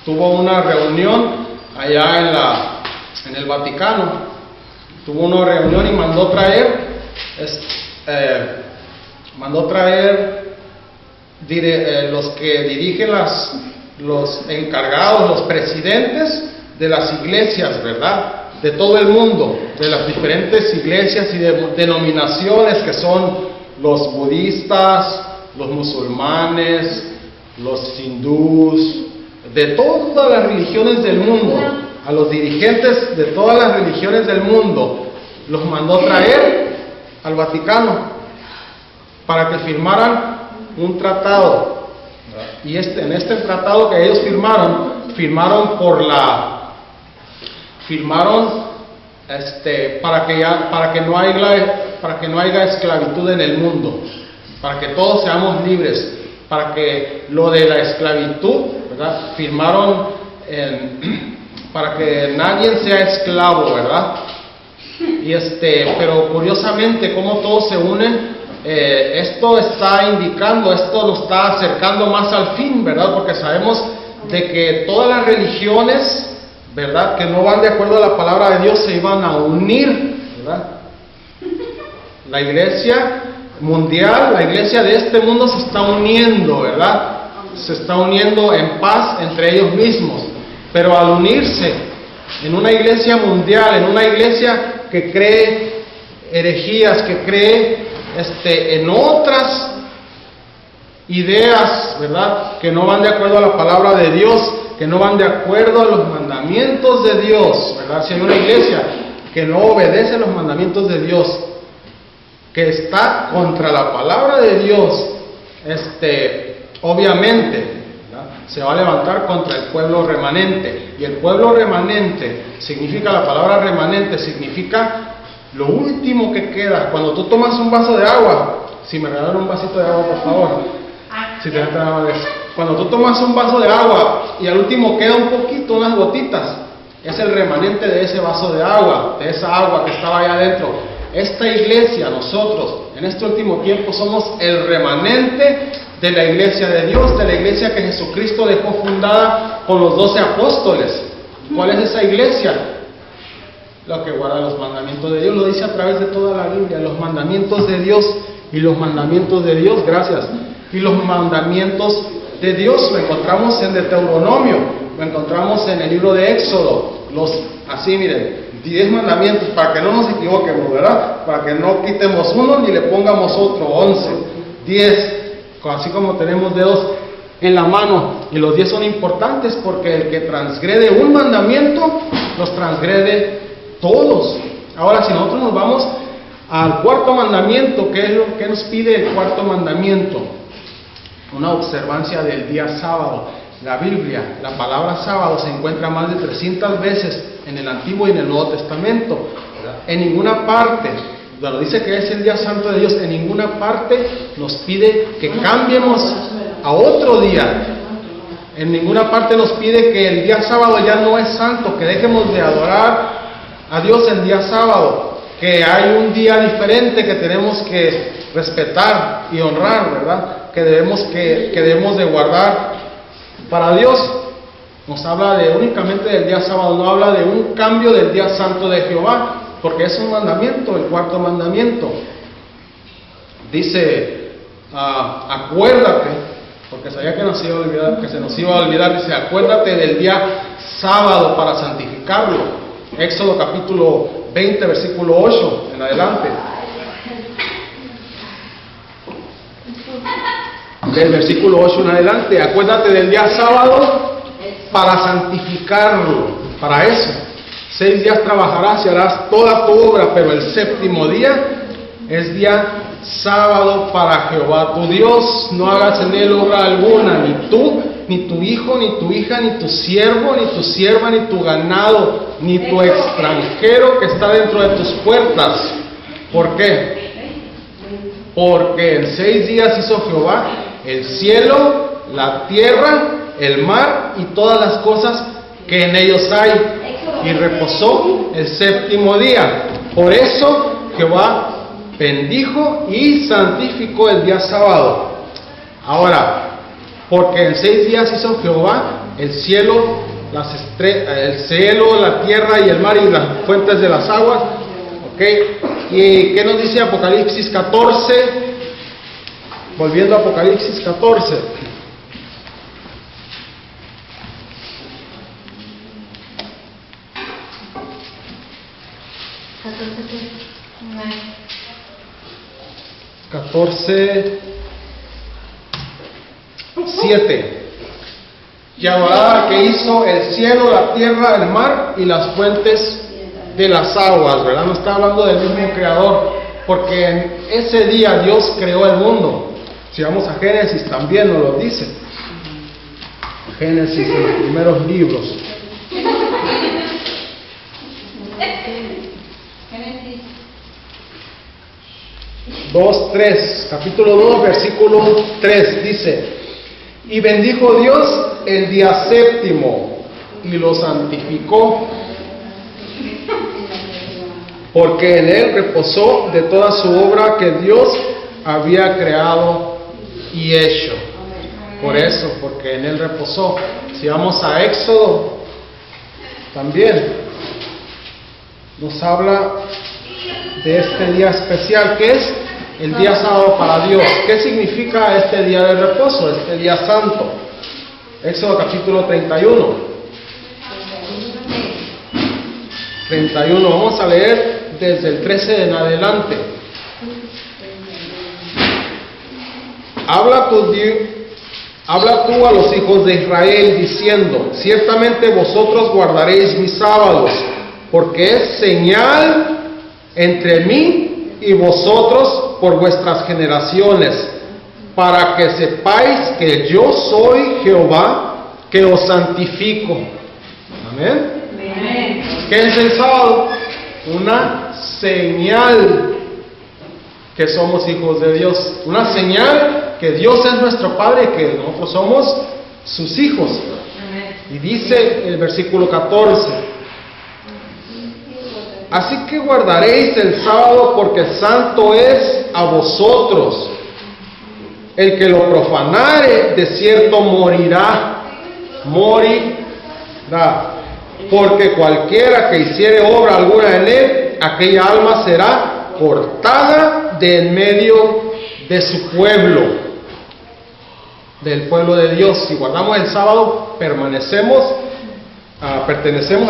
tuvo una reunión allá en el Vaticano. Tuvo una reunión y mandó traer los que dirigen los encargados, los presidentes de las iglesias, ¿verdad? De todo el mundo, de las diferentes iglesias y denominaciones que son los budistas, los musulmanes, los hindús, de todas las religiones del mundo. A los dirigentes de todas las religiones del mundo los mandó traer al Vaticano para que firmaran un tratado. Y en este tratado que ellos firmaron para que no haya esclavitud en el mundo, para que todos seamos libres, para que lo de la esclavitud, ¿verdad? Firmaron para que nadie sea esclavo, ¿verdad? Pero curiosamente, como todos se unen, esto está indicando, esto nos está acercando más al fin, ¿verdad? Porque sabemos de que todas las religiones, ¿verdad?, que no van de acuerdo a la palabra de Dios, se iban a unir, ¿verdad? La iglesia mundial, la iglesia de este mundo se está uniendo, ¿verdad? Se está uniendo en paz entre ellos mismos. Pero al unirse en una iglesia mundial, en una iglesia que cree herejías, que cree en otras ideas, ¿verdad?, que no van de acuerdo a la palabra de Dios, que no van de acuerdo a los mandamientos de Dios, ¿verdad? Si hay una iglesia que no obedece los mandamientos de Dios, que está contra la palabra de Dios, obviamente, ¿verdad?, se va a levantar contra el pueblo remanente. Y el pueblo remanente significa, la palabra remanente significa lo último que queda. Cuando tú tomas un vaso de agua, si me regalan un vasito de agua, por favor. Si te Cuando tú tomas un vaso de agua y al último queda un poquito, unas gotitas, es el remanente de ese vaso de agua, de esa agua que estaba allá adentro. Esta iglesia, nosotros, en este último tiempo, somos el remanente de la iglesia de Dios, de la iglesia que Jesucristo dejó fundada con los 12 apóstoles. ¿Cuál es esa iglesia? La que guarda los mandamientos de Dios. Lo dice a través de toda la Biblia, los mandamientos de Dios. Y los mandamientos de Dios, gracias. Y los mandamientos de Dios lo encontramos en Deuteronomio, lo encontramos en el libro de Éxodo. Así miren, 10 mandamientos, para que no nos equivoquemos, ¿verdad? Para que no quitemos uno ni le pongamos otro, 11, 10, así como tenemos dedos en la mano. Y los 10 son importantes porque el que transgrede un mandamiento, los transgrede todos. Ahora, si nosotros nos vamos al cuarto mandamiento, ¿qué es lo que nos pide el cuarto mandamiento? Una observancia del día sábado. La Biblia, la palabra sábado se encuentra más de 300 veces en el Antiguo y en el Nuevo Testamento. En ninguna parte, cuando dice que es el día santo de Dios, en ninguna parte nos pide que cambiemos a otro día. En ninguna parte nos pide que el día sábado ya no es santo, que dejemos de adorar a Dios el día sábado, que hay un día diferente que tenemos que respetar y honrar, ¿verdad? Que debemos de guardar para Dios. Nos habla únicamente del día sábado, no habla de un cambio del día santo de Jehová, porque es un mandamiento, el cuarto mandamiento. Dice, acuérdate, porque sabía que se nos iba a olvidar, dice, acuérdate del día sábado para santificarlo. Éxodo capítulo 20, versículo 8 en adelante. Del versículo 8 en adelante, acuérdate del día sábado para santificarlo. Para eso, 6 días trabajarás y harás toda tu obra, pero el séptimo día es día sábado para Jehová tu Dios. No hagas en él obra alguna, ni tú, ni tu hijo, ni tu hija, ni tu siervo, ni tu sierva, ni tu ganado, ni tu extranjero que está dentro de tus puertas. ¿Por qué? Porque en 6 días hizo Jehová el cielo, la tierra, el mar y todas las cosas que en ellos hay. y reposó el séptimo día. Por eso Jehová bendijo y santificó el día sábado. Ahora, porque en 6 días hizo Jehová el cielo, la tierra y el mar y las fuentes de las aguas. ¿Ok? ¿Y qué nos dice Apocalipsis 14? Volviendo a Apocalipsis 14. Catorce 7. Jehová que hizo el cielo, la tierra, el mar y las fuentes de las aguas, ¿verdad? No está hablando del mismo creador, porque en ese día Dios creó el mundo. Si vamos a Génesis también nos lo dice. Génesis, en los primeros libros. 2:3, capítulo 2, versículo 3, dice: y bendijo Dios el día séptimo y lo santificó, porque en él reposó de toda su obra que Dios había creado y hecho. Por eso, porque en él reposó. Si vamos a Éxodo, también nos habla de este día especial, que es el día sábado para Dios. ¿Qué significa este día de reposo, este día santo? Éxodo capítulo 31. Vamos a leer desde el 13 en adelante. Habla tú a los hijos de Israel diciendo: ciertamente vosotros guardaréis mis sábados, porque es señal entre mí y vosotros por vuestras generaciones, para que sepáis que yo soy Jehová, que os santifico. Amén. Amén. ¿Qué es el sábado? Una señal que somos hijos de Dios, una señal que Dios es nuestro Padre y que nosotros somos sus hijos. Amén. Y dice el versículo 14: así que guardaréis el sábado, porque santo es a vosotros. El que lo profanare, de cierto morirá. Porque cualquiera que hiciere obra alguna en él, aquella alma será cortada de en medio de su pueblo, del pueblo de Dios. Si guardamos el sábado, pertenecemos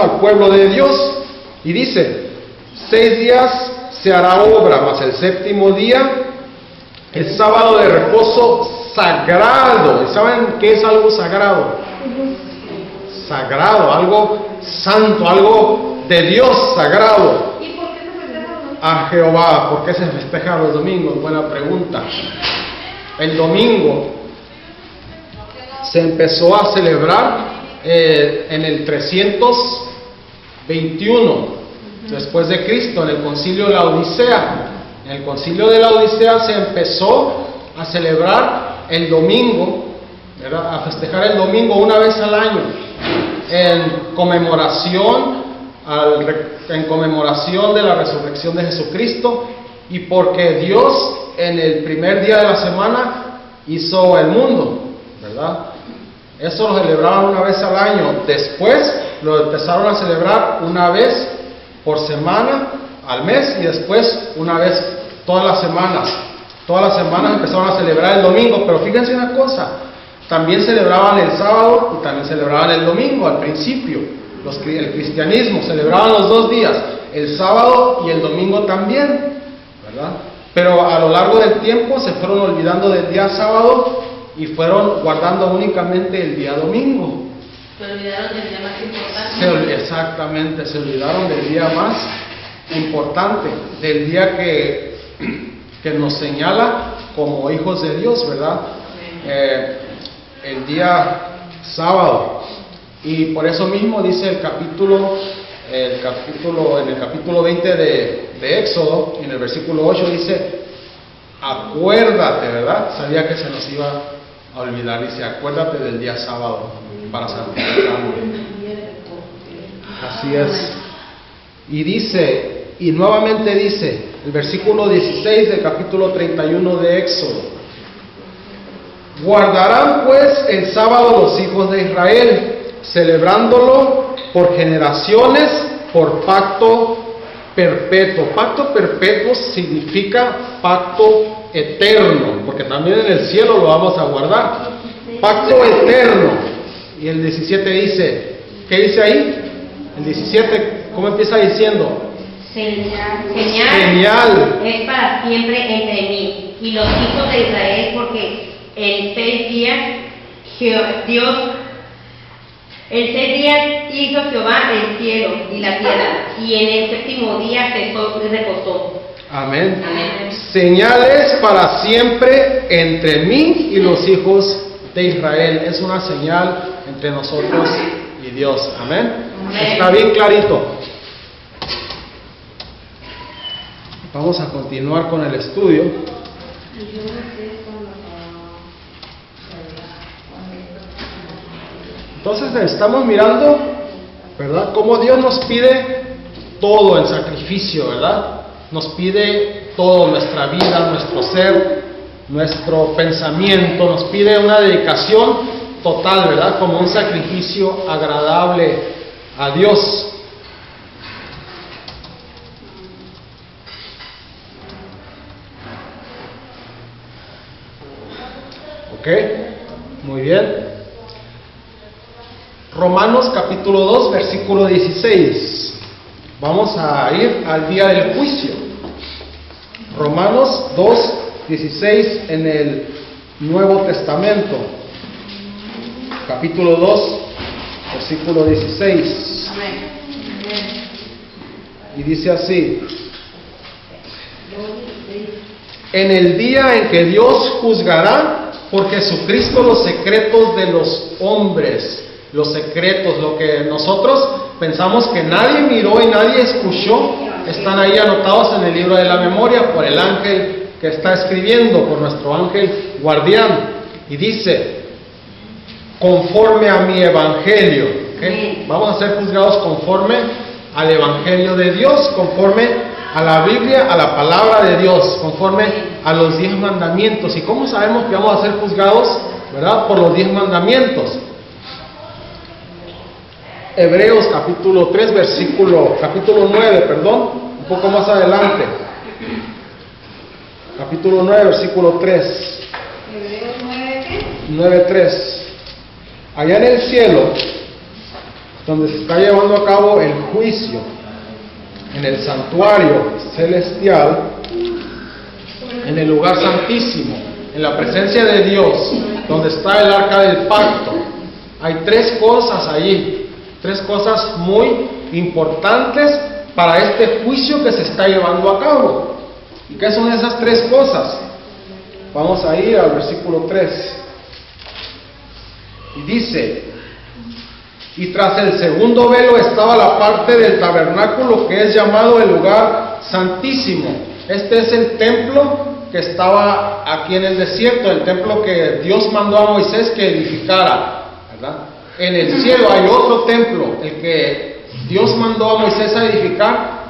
al pueblo de Dios. Y dice: 6 días se hará obra, mas el séptimo día, el sábado de reposo sagrado. ¿Saben qué es algo sagrado? Sagrado, algo santo, algo de Dios sagrado. ¿Y por qué se festeja los domingos? A Jehová. ¿Por qué se festeja los domingos? Buena pregunta. El domingo se empezó a celebrar en el 321 después de Cristo, en el concilio de la Odisea. En el concilio de la Odisea se empezó a celebrar el domingo, ¿verdad? A festejar el domingo una vez al año, en conmemoración de la resurrección de Jesucristo, y porque Dios en el primer día de la semana hizo el mundo, ¿verdad? Eso lo celebraban una vez al año. Después lo empezaron a celebrar una vez por semana, al mes, y después una vez todas las semanas. Todas las semanas empezaron a celebrar el domingo. Pero fíjense una cosa: también celebraban el sábado y también celebraban el domingo al principio. El cristianismo celebraban los 2 días, el sábado y el domingo también, ¿verdad? Pero a lo largo del tiempo se fueron olvidando del día sábado y fueron guardando únicamente el día domingo. Se olvidaron del día más importante. Exactamente, se olvidaron del día más importante, del día que nos señala como hijos de Dios, ¿verdad? El día sábado. Y por eso mismo dice en el capítulo 20 de Éxodo, en el versículo 8 dice: acuérdate, ¿verdad? Sabía que se nos iba a olvidar. Dice: acuérdate del día sábado para santificarlo. Así es. Y dice, y nuevamente dice, el versículo 16 del capítulo 31 de Éxodo: guardarán pues el sábado los hijos de Israel, celebrándolo por generaciones, por pacto perpetuo. Pacto perpetuo significa pacto eterno, porque también en el cielo lo vamos a guardar. Pacto eterno. Y el 17 dice, ¿qué dice ahí? El 17, ¿cómo empieza diciendo? Señal es para siempre entre mí y los hijos de Israel, porque en 6 días hizo Jehová el cielo y la tierra, y en el séptimo día reposó. Amén. Amén. Señales para siempre entre mí y los hijos de Israel. Es una señal entre nosotros y Dios. Amén. Amén. Está bien clarito. Vamos a continuar con el estudio. Entonces estamos mirando, ¿verdad?, cómo Dios nos pide todo en sacrificio, ¿verdad? Nos pide todo, nuestra vida, nuestro ser, nuestro pensamiento, nos pide una dedicación total, ¿verdad?, como un sacrificio agradable a Dios. ¿Ok? Muy bien. Romanos capítulo 2, versículo 16. Vamos a ir al día del juicio. Romanos 2, 16 en el Nuevo Testamento. Capítulo 2, versículo 16. Y dice así: en el día en que Dios juzgará por Jesucristo los secretos de los hombres. Los secretos, lo que nosotros pensamos que nadie miró y nadie escuchó, están ahí anotados en el libro de la memoria por el ángel que está escribiendo, por nuestro ángel guardián. Y dice, conforme a mi evangelio, ¿okay? Vamos a ser juzgados conforme al evangelio de Dios, conforme a la Biblia, a la palabra de Dios, conforme a los 10 mandamientos. ¿Y cómo sabemos que vamos a ser juzgados, verdad? Por los 10 mandamientos. Hebreos capítulo 9, un poco más adelante. Capítulo 9, versículo 3. Hebreos 9, 9:3. Allá en el cielo, donde se está llevando a cabo el juicio, en el santuario celestial, en el lugar santísimo, en la presencia de Dios, donde está el arca del pacto, hay 3 cosas allí. 3 cosas muy importantes para este juicio que se está llevando a cabo. ¿Y qué son esas 3 cosas? Vamos a ir al versículo 3. Y dice: y tras el segundo velo estaba la parte del tabernáculo que es llamado el lugar santísimo. Este es el templo que estaba aquí en el desierto, el templo que Dios mandó a Moisés que edificara, ¿verdad? En el cielo hay otro templo, el que Dios mandó a Moisés a edificar,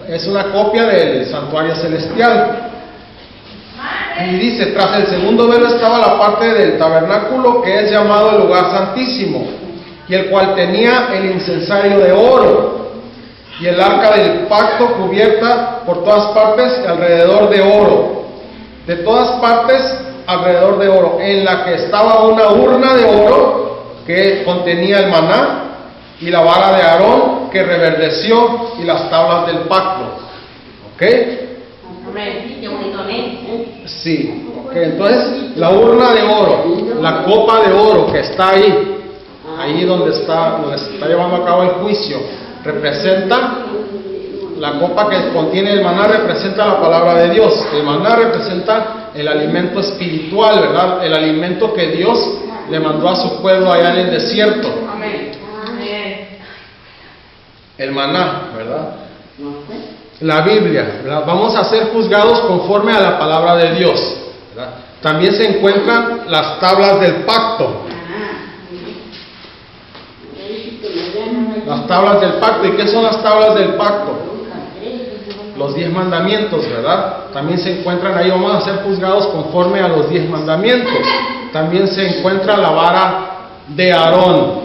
es una copia del santuario celestial. Y dice, tras el segundo velo estaba la parte del tabernáculo que es llamado el lugar santísimo, y el cual tenía el incensario de oro, y el arca del pacto cubierta por todas partes alrededor de oro, de todas partes alrededor de oro, en la que estaba una urna de oro que contenía el maná, y la vara de Aarón que reverdeció, y las tablas del pacto. ¿Ok? Sí, ok. Entonces la urna de oro, la copa de oro que está ahí donde se está llevando a cabo el juicio, representa la copa que contiene el maná, representa la palabra de Dios. El maná representa el alimento espiritual, ¿verdad? El alimento que Dios le mandó a su pueblo allá en el desierto. Amén. El maná, ¿verdad? La Biblia, ¿verdad? Vamos a ser juzgados conforme a la palabra de Dios, ¿verdad? También se encuentran las tablas del pacto. Las Las tablas del pacto. ¿Y qué son las tablas del pacto? Los 10 mandamientos, ¿verdad? También se encuentran ahí, vamos a ser juzgados conforme a los 10 mandamientos. También se encuentra la vara de Aarón,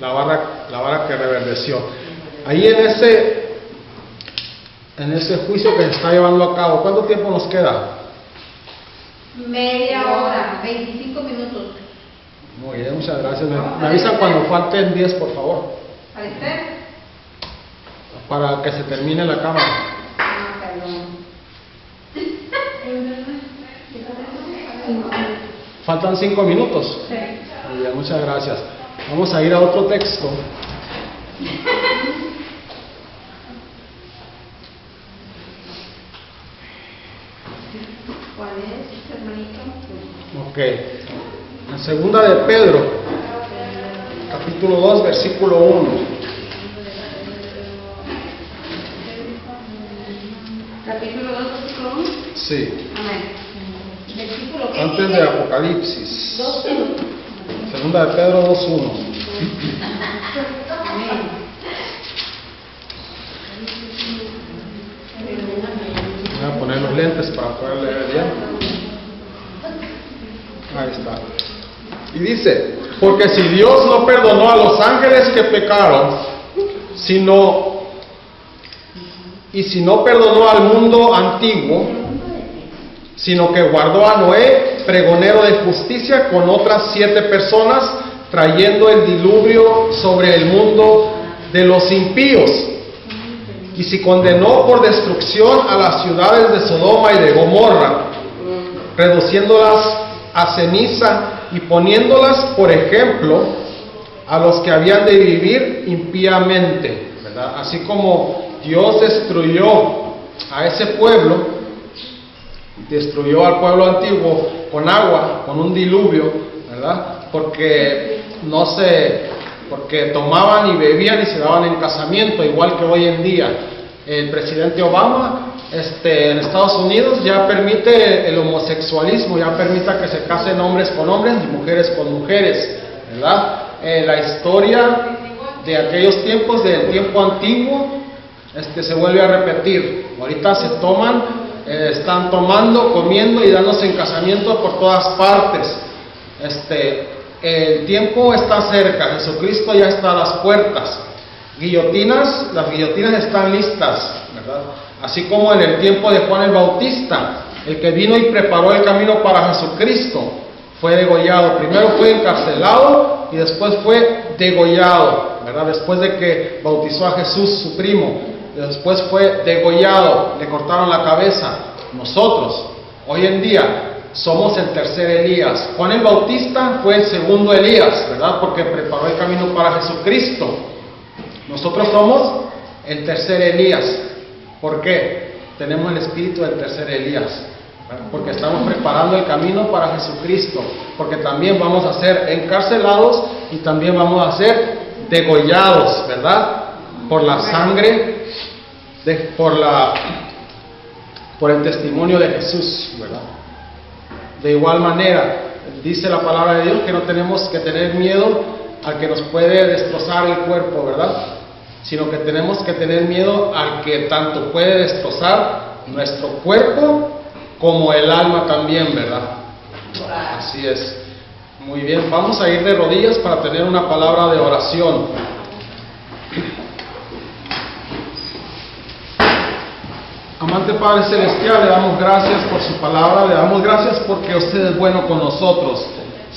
la vara que reverdeció. Ahí en ese juicio que se está llevando a cabo, ¿cuánto tiempo nos queda? Media hora, 25 minutos. Muy bien, muchas gracias. Me avisan cuando falten 10, por favor. ¿Parece? Para que se termine la cámara. Ah, perdón. Faltan 5 minutos. Sí. Muy bien, muchas gracias. Vamos a ir a otro texto. ¿Cuál es, hermanito? Ok. En segunda de Pedro, capítulo 2, versículo 1. Capítulo 2, versículo 1. Sí. Amén. Versículo ¿qué? Antes de Apocalipsis. 2. Segunda de Pedro 2:1. Amén. Voy a poner los lentes para poder leer bien. Ahí está. Y dice, porque si Dios no perdonó a los ángeles que pecaron, si no perdonó al mundo antiguo, sino que guardó a Noé, pregonero de justicia, con otras 7 personas, trayendo el diluvio sobre el mundo de los impíos. Y si condenó por destrucción a las ciudades de Sodoma y de Gomorra, reduciéndolas a ceniza y poniéndolas por ejemplo a los que habían de vivir impíamente, ¿verdad? Así como Dios destruyó a ese pueblo, destruyó al pueblo antiguo con agua, con un diluvio, ¿verdad? Porque tomaban y bebían y se daban en casamiento, igual que hoy en día. El presidente Obama en Estados Unidos ya permite el homosexualismo, ya permite que se casen hombres con hombres y mujeres con mujeres, ¿verdad? La historia de aquellos tiempos, del tiempo antiguo, se vuelve a repetir. Ahorita están tomando, comiendo y dándose en casamiento por todas partes. El tiempo está cerca, Jesucristo ya está a las puertas. Las guillotinas están listas, ¿verdad? Así como en el tiempo de Juan el Bautista, el que vino y preparó el camino para Jesucristo, fue degollado. Primero fue encarcelado y después fue degollado, ¿verdad? Después de que bautizó a Jesús, su primo, después fue degollado, le cortaron la cabeza. Nosotros, hoy en día, somos el tercer Elías. Juan el Bautista fue el segundo Elías, ¿verdad? Porque preparó el camino para Jesucristo. Nosotros somos el tercer Elías. ¿Por qué? Tenemos el espíritu del tercer Elías, ¿verdad? Porque estamos preparando el camino para Jesucristo. Porque también vamos a ser encarcelados y también vamos a ser degollados, ¿verdad? Por la sangre, por el testimonio de Jesús, ¿verdad? De igual manera, dice la palabra de Dios que no tenemos que tener miedo al que nos puede destrozar el cuerpo, ¿verdad? Sino que tenemos que tener miedo al que tanto puede destrozar nuestro cuerpo como el alma también, ¿verdad? Así es. Muy bien, vamos a ir de rodillas para tener una palabra de oración. Amante Padre Celestial, le damos gracias por su palabra, le damos gracias porque usted es bueno con nosotros.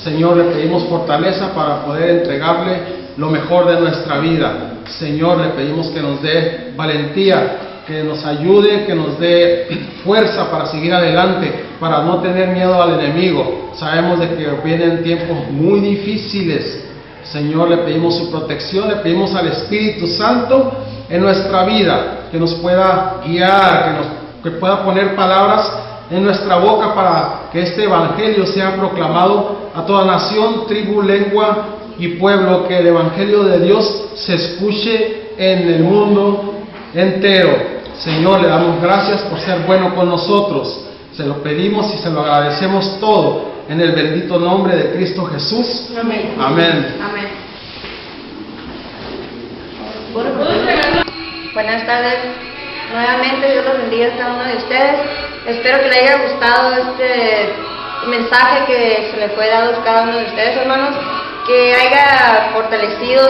Señor, le pedimos fortaleza para poder entregarle lo mejor de nuestra vida. Señor, le pedimos que nos dé valentía, que nos ayude, que nos dé fuerza para seguir adelante, para no tener miedo al enemigo. Sabemos de que vienen tiempos muy difíciles. Señor, le pedimos su protección, le pedimos al Espíritu Santo en nuestra vida, que nos pueda guiar, que pueda poner palabras en nuestra boca para que este evangelio sea proclamado a toda nación, tribu, lengua y pueblo, que el evangelio de Dios se escuche en el mundo entero. Señor, le damos gracias por ser bueno con nosotros. Se lo pedimos y se lo agradecemos todo en el bendito nombre de Cristo Jesús. Amén. Amén. Amén. Buenas tardes. Nuevamente, Dios los bendiga a cada uno de ustedes. Espero que les haya gustado este mensaje que se le fue dado a cada uno de ustedes, hermanos. Que haya fortalecido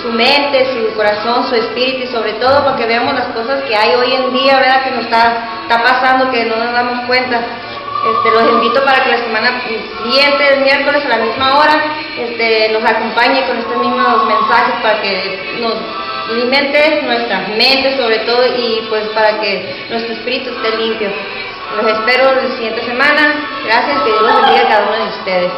su mente, su corazón, su espíritu y sobre todo porque veamos las cosas que hay hoy en día, ¿verdad? Que nos está pasando, que no nos damos cuenta. Los invito para que la semana siguiente, el miércoles a la misma hora, nos acompañe con estos mismos mensajes para que nos alimente nuestra mente sobre todo y pues para que nuestro espíritu esté limpio. Los espero la siguiente semana. Gracias, que Dios los bendiga a cada uno de ustedes.